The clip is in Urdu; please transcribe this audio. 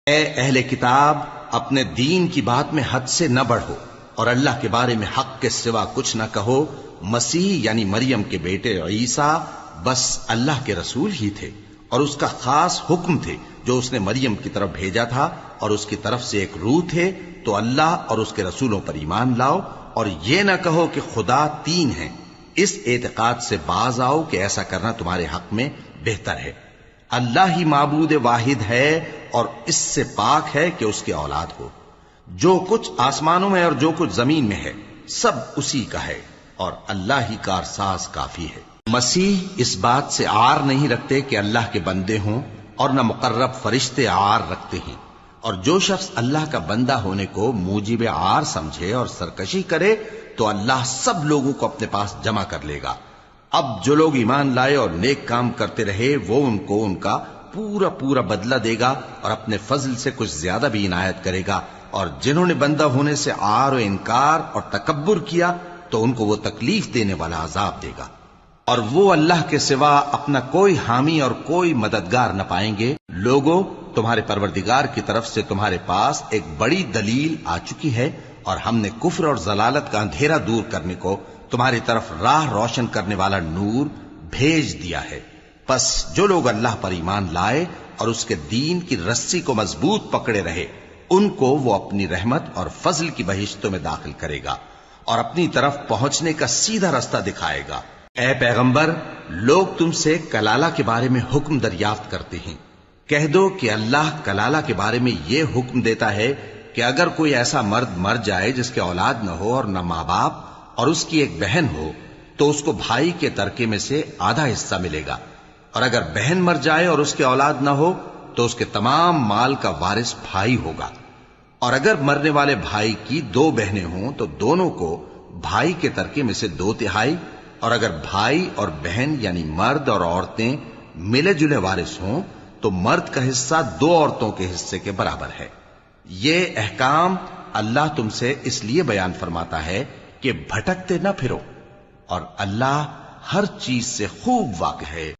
اے اہل کتاب، اپنے دین کی بات میں حد سے نہ بڑھو اور اللہ کے بارے میں حق کے سوا کچھ نہ کہو۔ مسیح یعنی مریم کے بیٹے عیسیٰ بس اللہ کے رسول ہی تھے اور اس کا خاص حکم تھے جو اس نے مریم کی طرف بھیجا تھا، اور اس کی طرف سے ایک روح تھے۔ تو اللہ اور اس کے رسولوں پر ایمان لاؤ اور یہ نہ کہو کہ خدا تین ہیں۔ اس اعتقاد سے باز آؤ کہ ایسا کرنا تمہارے حق میں بہتر ہے۔ اللہ ہی معبود واحد ہے اور اس سے پاک ہے کہ اس کی اولاد ہو۔ جو کچھ آسمانوں میں اور جو کچھ زمین میں ہے سب اسی کا ہے، اور اللہ ہی کارساز کافی ہے۔ مسیح اس بات سے عار نہیں رکھتے کہ اللہ کے بندے ہوں، اور نہ مقرب فرشتے عار رکھتے ہیں، اور جو شخص اللہ کا بندہ ہونے کو موجب عار سمجھے اور سرکشی کرے تو اللہ سب لوگوں کو اپنے پاس جمع کر لے گا۔ اب جو لوگ ایمان لائے اور نیک کام کرتے رہے وہ ان کو ان کا پورا پورا بدلہ دے گا اور اپنے فضل سے کچھ زیادہ بھی عنایت کرے گا، اور جنہوں نے بندہ ہونے سے عار و انکار اور تکبر کیا تو ان کو وہ تکلیف دینے والا عذاب دے گا، اور وہ اللہ کے سوا اپنا کوئی حامی اور کوئی مددگار نہ پائیں گے۔ لوگوں، تمہارے پروردگار کی طرف سے تمہارے پاس ایک بڑی دلیل آ چکی ہے، اور ہم نے کفر اور ضلالت کا اندھیرا دور کرنے کو تمہاری طرف راہ روشن کرنے والا نور بھیج دیا ہے۔ پس جو لوگ اللہ پر ایمان لائے اور اس کے دین کی رسی کو مضبوط پکڑے رہے، ان کو وہ اپنی رحمت اور فضل کی بہشتوں میں داخل کرے گا اور اپنی طرف پہنچنے کا سیدھا رستہ دکھائے گا۔ اے پیغمبر، لوگ تم سے کلالہ کے بارے میں حکم دریافت کرتے ہیں۔ کہہ دو کہ اللہ کلالہ کے بارے میں یہ حکم دیتا ہے کہ اگر کوئی ایسا مرد مر جائے جس کے اولاد نہ ہو اور نہ ماں باپ اور اس کی ایک بہن ہو تو اس کو بھائی کے ترکے میں سے آدھا حصہ ملے گا، اور اگر بہن مر جائے اور اس کے اولاد نہ ہو تو اس کے تمام مال کا وارث بھائی ہوگا، اور اگر مرنے والے بھائی کی دو بہنیں ہوں تو دونوں کو بھائی کے ترکے میں سے 2/3، اور اگر بھائی اور بہن یعنی مرد اور عورتیں ملے جلے وارث ہوں تو مرد کا حصہ 2 عورتوں کے حصے کے برابر ہے۔ یہ احکام اللہ تم سے اس لیے بیان فرماتا ہے کہ بھٹکتے نہ پھرو، اور اللہ ہر چیز سے خوب واقف ہے۔